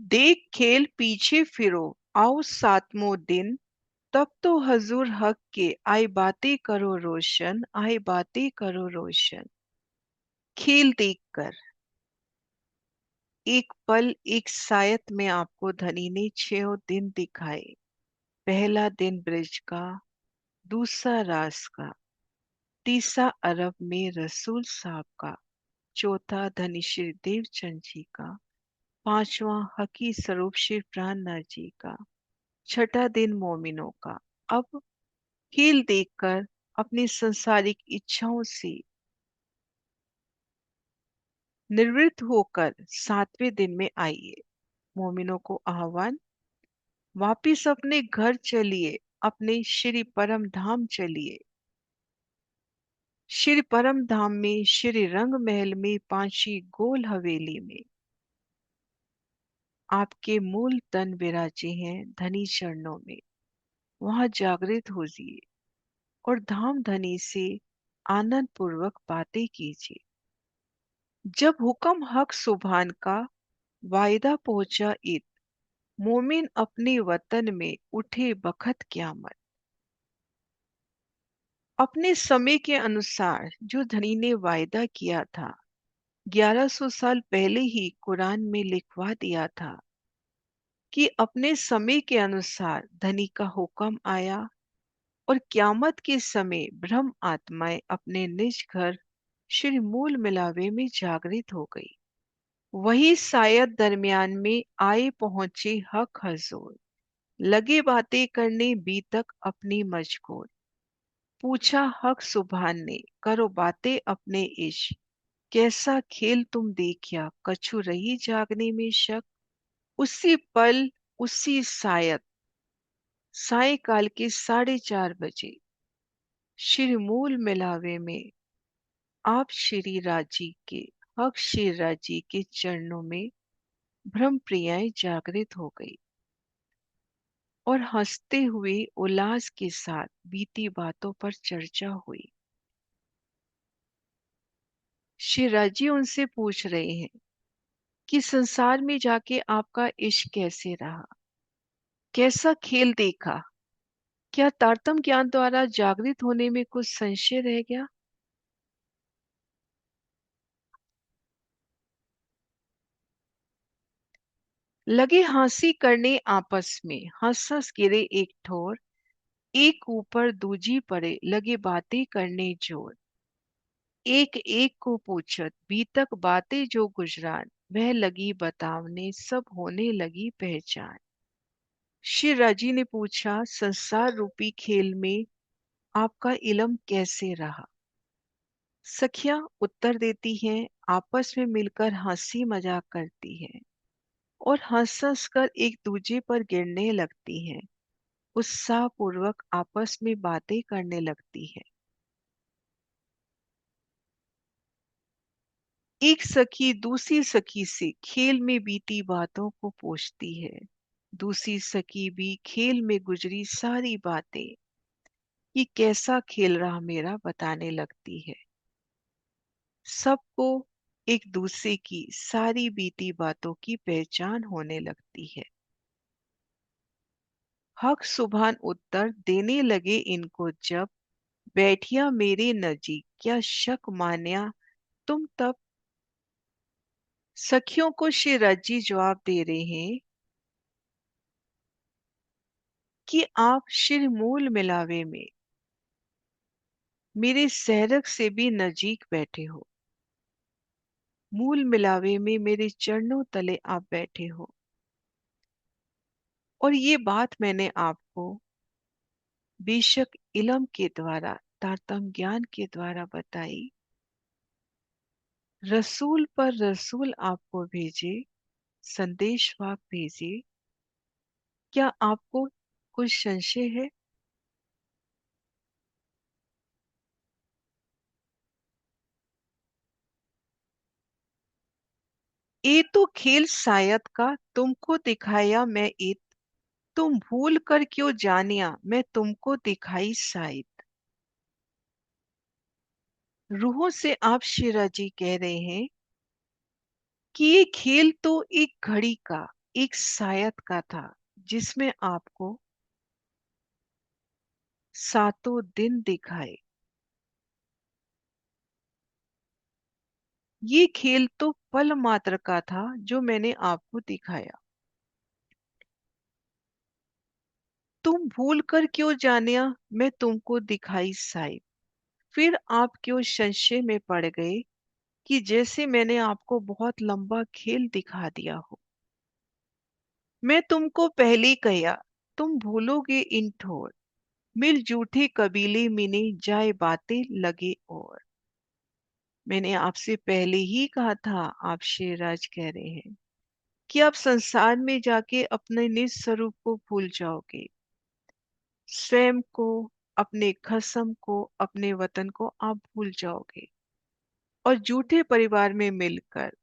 देख खेल पीछे फिरो, आओ सातवां दिन। तब तो हजूर हक के आए बातें करो रोशन, आए बातें करो रोशन। खेल देखकर एक पल एक सायत में आपको धनी ने 6 दिन दिखाए। पहला दिन ब्रिज का, दूसरा रास का, तीसरा अरब में रसूल साहब का, चौथा धनी श्री देवचंद जी का, पांचवा हकी स्वरूप श्री प्राणनाथ जी का, छठा दिन मोमिनों का। अब खेल देखकर अपनी संसारिक इच्छाओं से निवृत्त होकर 7वें दिन में आइए। मोमिनों को आह्वान, वापिस अपने घर चलिए, अपने श्री परम धाम चलिए। श्री परम धाम में, श्री रंग महल में, पांची गोल हवेली में आपके मूल तन विराजे हैं धनी चरणों में। वहां जागृत होजिए और धाम धनी से आनंद पूर्वक बातें कीजिए। जब हुक्म हक सुभान का वायदा पहुंचा ईद, मोमिन अपने वतन में उठे बखत क्यामत। अपने समय के अनुसार जो धनी ने वायदा किया था, 1100 साल पहले ही कुरान में लिखवा दिया था कि अपने समय के अनुसार धनी का हुक्म आया और क्यामत के समय ब्रह्म आत्माएं अपने निज घर श्री मूल मिलावे में जागृत हो गई। वही शायद दरमियान में आए पहुंचे हक हजूर, लगे बातें करने बीतक अपनी मशगूल। पूछा हक सुभान ने, करो बातें अपने इश्क। कैसा खेल तुम देखा, कछु रही जागने में शक। उसी पल, उसी शायद सायकाल के 4:30 बजे श्री मूल मिलावे में आप श्री राजी के, हक श्री राजी के चरणों में ब्रह्म प्रियाएं जागृत हो गई और हंसते हुए उल्लास के साथ बीती बातों पर चर्चा हुई। श्री राजी उनसे पूछ रहे हैं कि संसार में जाके आपका इश्क कैसे रहा, कैसा खेल देखा, क्या तारतम ज्ञान द्वारा जागृत होने में कुछ संशय रह गया। लगे हंसी करने आपस में, हंस हंस गिरे एक ठोर। एक ऊपर दूजी पड़े, लगे बातें करने जोर। एक एक को पूछत बीतक बातें जो गुजरान, वह लगी बतावने सब होने लगी पहचान। श्री राजी ने पूछा, संसार रूपी खेल में आपका इलम कैसे रहा। सखियां उत्तर देती हैं, आपस में मिलकर हंसी मजाक करती हैं और हंस हंस कर एक दूजे पर गिरने लगती हैं, उत्साह पूर्वक आपस में बातें करने लगती है। एक सखी दूसरी सखी से खेल में बीती बातों को पूछती है। दूसरी सखी भी खेल में गुजरी सारी बातें, कि कैसा खेल रहा मेरा, बताने लगती है। सबको एक दूसरे की सारी बीती बातों की पहचान होने लगती है। हक सुभान उत्तर देने लगे इनको जब, बैठिया मेरे नजीक क्या शक मान्या तुम तब। सखियों को श्री रज्जी जवाब दे रहे हैं कि आप श्री मूल मिलावे में मेरे सहरक से भी नजीक बैठे हो। मूल मिलावे में मेरे चरणों तले आप बैठे हो। और ये बात मैंने आपको बेशक इलम के द्वारा, तारतम ज्ञान के द्वारा बताई। रसूल पर रसूल आपको भेजे, संदेश वाक भेजे। क्या आपको कुछ संशय है। ये तो खेल शायद का तुमको दिखाया मैं इत, तुम भूल कर क्यों जानिया मैं तुमको दिखाई शायद। रूहों से आप शिरा जी कह रहे हैं कि ये खेल तो एक घड़ी का, एक शायद का था जिसमें आपको सातों दिन दिखाए। ये खेल तो पल मात्र का था जो मैंने आपको दिखाया। तुम भूल कर क्यों जानिया मैं तुमको दिखाई साइब। फिर आप क्यों संशय में पड़ गए कि जैसे मैंने आपको बहुत लंबा खेल दिखा दिया हो। मैं तुमको पहले ही कहा, तुम भूलोगे इन ठोर, मिल जूठे कबीले मिने जाए बातें लगे और। मैंने आपसे पहले ही कहा था, आप शेरराज कह रहे हैं, कि आप संसार में जाके अपने निज स्वरूप को भूल जाओगे। स्वयं को, अपने खसम को, अपने वतन को आप भूल जाओगे और झूठे परिवार में मिलकर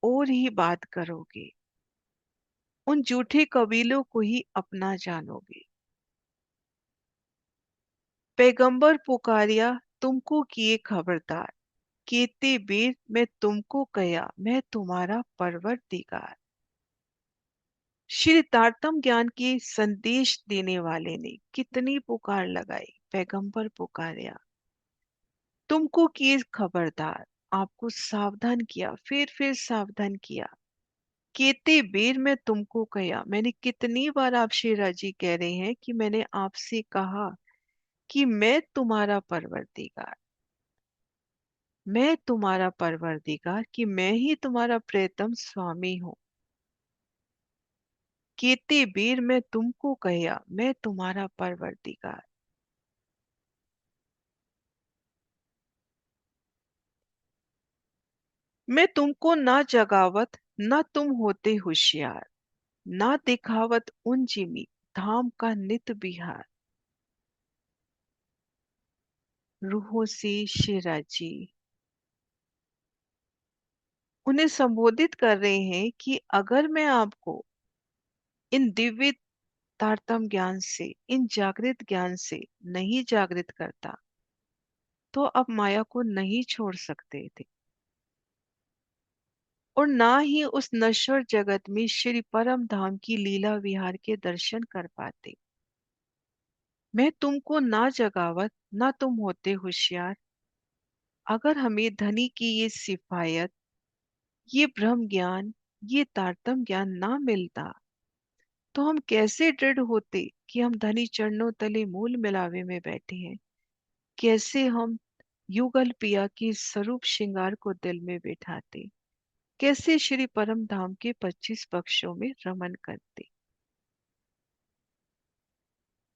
और ही बात करोगे। उन झूठे कबीलों को ही अपना जानोगे। पैगंबर पुकारिया तुमको किए खबरदार, केते बेर मैं तुमको कया मैं तुम्हारा परवरदिगार। श्री तारतम ज्ञान के संदेश देने वाले ने कितनी पुकार लगाई। पैगंबर पुकारिया तुमको किए खबरदार, आपको सावधान किया, फिर सावधान किया। केते बेर मैं तुमको कया, मैंने कितनी बार आप शेरा जी कह रहे हैं कि मैंने आपसे कहा कि मैं तुम्हारा परवरदिगार, कि मैं ही तुम्हारा प्रियतम स्वामी हूँ। केते बेर मैं तुमको कया मैं तुम्हारा परवरदिगार। मैं तुमको ना जगावत, ना तुम होते होशियार, ना दिखावत उन जिमी धाम का नित बिहार। रूहों से शेरा जी उन्हें संबोधित कर रहे हैं कि अगर मैं आपको इन दिव्य तारतम ज्ञान से, इन जागृत ज्ञान से नहीं जागृत करता, तो आप माया को नहीं छोड़ सकते थे और ना ही उस नश्वर जगत में श्री परम धाम की लीला विहार के दर्शन कर पाते। मैं तुमको ना जगावत, ना तुम होते होशियार। अगर हमें धनी की ये सिफायत, ये ब्रह्म ज्ञान, ये तारतम ज्ञान ना मिलता, तो हम कैसे दृढ़ होते कि हम धनी चरणों तले मूल मिलावे में बैठे हैं। कैसे हम युगल पिया की स्वरूप श्रृंगार को दिल में बिठाते। कैसे श्री परम धाम के 25 पक्षों में रमन करते।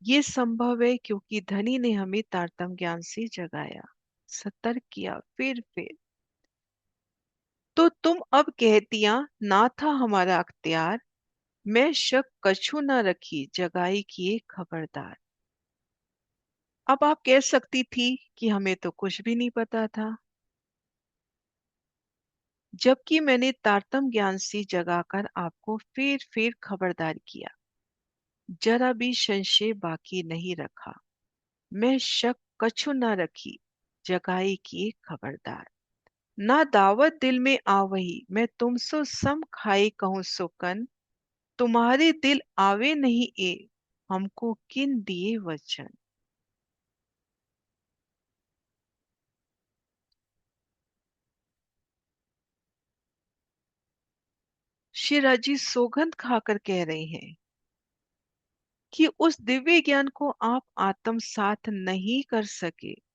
ये संभव है क्योंकि धनी ने हमें तारतम ज्ञान से जगाया, सतर्क किया, फिर तो तुम अब कहतियां ना था हमारा अख्तियार, मैं शक कछु न रखी जगाई किए खबरदार। अब आप कह सकती थी कि हमें तो कुछ भी नहीं पता था, जबकि मैंने तारतम ज्ञान से जगाकर आपको फिर खबरदार किया। जरा भी संशय बाकी नहीं रखा, मैं शक कछु न रखी जगाई किए खबरदार। ना दावत दिल में आ वही, मैं तुमसो सम खाए कहूँ सुकन। तुम्हारे दिल आवे नहीं ए, हमको किन दिए वचन। शिराजी सौगंध खाकर कह रहे हैं कि उस दिव्य ज्ञान को आप आत्मसात नहीं कर सके।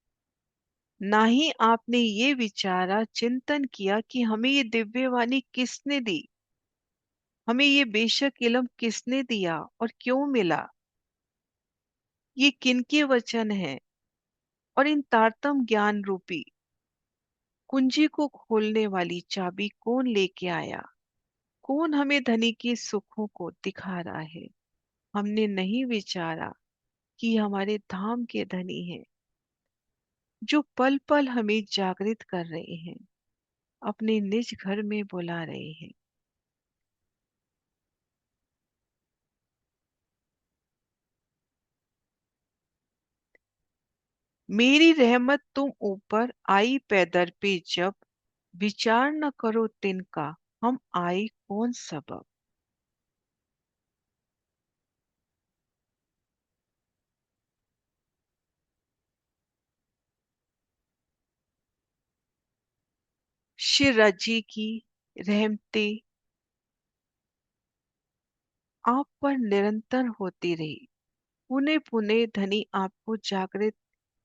ना ही आपने ये विचारा चिंतन किया कि हमें ये दिव्य वाणी किसने दी, हमें ये बेशक इल्म किसने दिया और क्यों मिला, ये किनके वचन है और इन तारतम ज्ञान रूपी कुंजी को खोलने वाली चाबी कौन लेके आया। कौन हमें धनी के सुखों को दिखा रहा है। हमने नहीं विचारा कि हमारे धाम के धनी हैं, जो पल पल हमें जागृत कर रहे हैं, अपने निज घर में बुला रहे हैं। मेरी रहमत तुम ऊपर आई पैदर पे जब, विचार न करो तिनका हम आए कौन सबब। शिव राज्य की रहमतें आप पर निरंतर होती रही। पुनः पुनः धनी आपको जागृत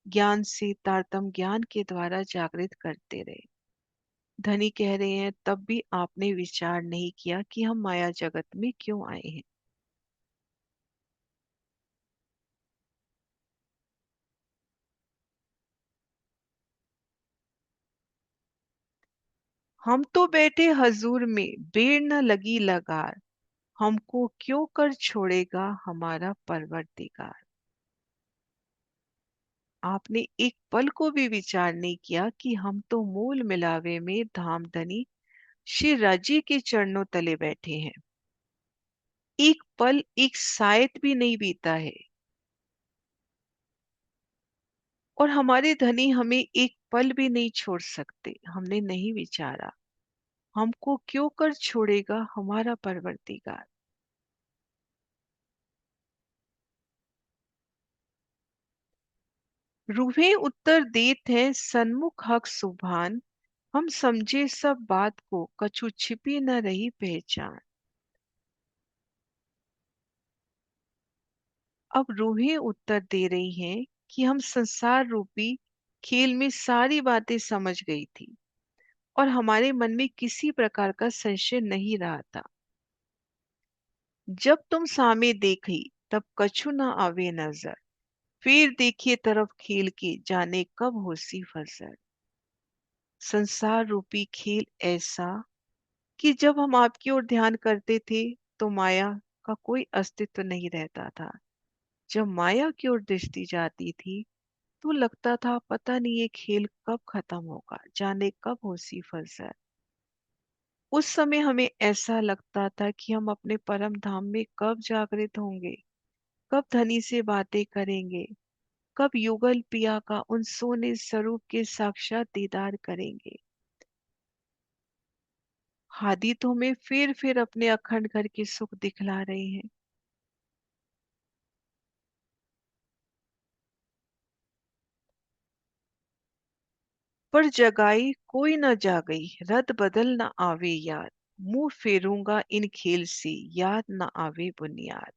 ज्ञान से तारतम ज्ञान के द्वारा जागृत करते रहे। धनी कह रहे हैं तब भी आपने विचार नहीं किया कि हम माया जगत में क्यों आए हैं। हम तो बैठे हजूर में बेर न लगी लगार, हमको क्यों कर छोड़ेगा हमारा परवरदिगार। आपने एक पल को भी विचार नहीं किया कि हम तो मूल मिलावे में धाम धनी श्री राज्य के चरणों तले बैठे हैं। एक पल एक शायद भी नहीं बीता है और हमारे धनी हमें एक पल भी नहीं छोड़ सकते। हमने नहीं विचारा हमको क्यों कर छोड़ेगा हमारा परवरदिगार। रूहें उत्तर देत है सन्मुख हक सुभान, हम समझे सब बात को कछु छिपी न रही पहचान। अब रूहें उत्तर दे रही हैं कि हम संसार रूपी खेल में सारी बातें समझ गई थी और हमारे मन में किसी प्रकार का संशय नहीं रहा था। जब तुम सामे देखी तब कछु न आवे नजर, फिर देखिए तरफ खेल के जाने कब होसी फजर। संसार रूपी खेल ऐसा कि जब हम आपकी ओर ध्यान करते थे तो माया का कोई अस्तित्व नहीं रहता था। जब माया की ओर दृष्टि जाती थी तो लगता था पता नहीं ये खेल कब खत्म होगा, जाने कब होसी फजर। उस समय हमें ऐसा लगता था कि हम अपने परम धाम में कब जागृत होंगे, कब धनी से बातें करेंगे, कब युगल पिया का उन सोने स्वरूप के साक्षात दीदार करेंगे। हादी तो हमें फिर अपने अखंड घर के सुख दिखला रहे हैं। पर जगाई कोई न जागई, रद बदल न आवे याद, मुंह फेरूंगा इन खेल से याद न आवे बुनियाद।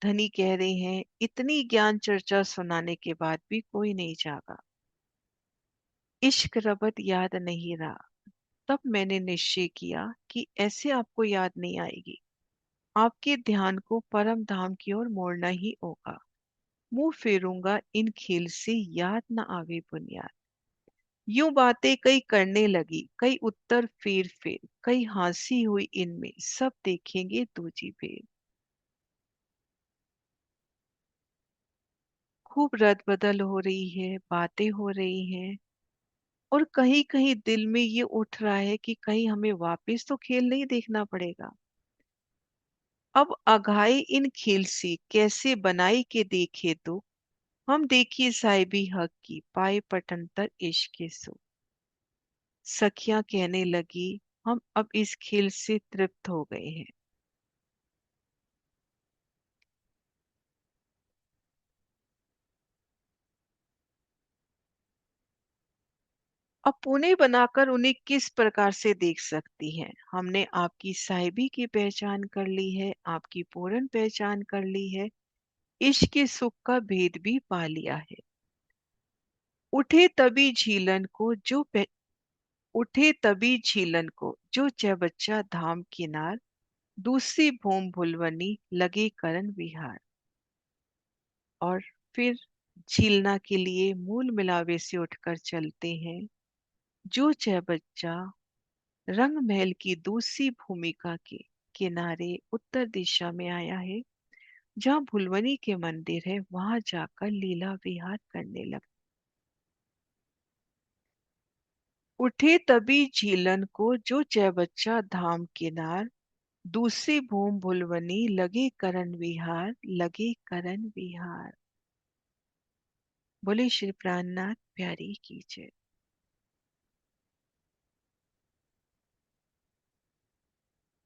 धनी कह रहे हैं इतनी ज्ञान चर्चा सुनाने के बाद भी कोई नहीं जागा, इश्क रबत याद नहीं रहा। तब मैंने निश्चय किया कि ऐसे आपको याद नहीं आएगी, आपके ध्यान को परम धाम की ओर मोड़ना ही होगा। मुंह फेरूंगा इन खेल से याद न आवे बुनियाद। यूं बातें कई करने लगी, कई उत्तर फेर फेर, कई हंसी हुई इनमें, सब देखेंगे दूजी फेर। खूब रद बदल हो रही है, बातें हो रही हैं और कहीं कहीं दिल में ये उठ रहा है कि कहीं हमें वापस तो खेल नहीं देखना पड़ेगा। अब अघाई इन खेल से कैसे बनाई के देखे तो, हम देखिए साहिबी हक की पाए पटंतर इश्क के सो। सखियां कहने लगी हम अब इस खेल से तृप्त हो गए हैं। अब पुणे बनाकर उन्हें किस प्रकार से देख सकती हैं। हमने आपकी साहिबी की पहचान कर ली है, आपकी पूर्ण पहचान कर ली है, इश्क के सुख का भेद भी पा लिया है। उठे तभी झीलन को जो उठे तभी झीलन को जो च बच्चा धाम किनार, दूसरी भूम भुलवनी लगे करन विहार। और फिर झीलना के लिए मूल मिलावे से उठकर चलते हैं। जो च बच्चा रंग महल की दूसरी भूमिका के किनारे उत्तर दिशा में आया है, जहाँ भुलवनी के मंदिर है, वहां जाकर लीला विहार करने लगा। उठे तभी झीलन को जो जय बच्चा धाम किनार, दूसरी भूम भुलवनी लगे करन विहार, लगे करन विहार। बोले श्री प्राणनाथ प्यारी की जय।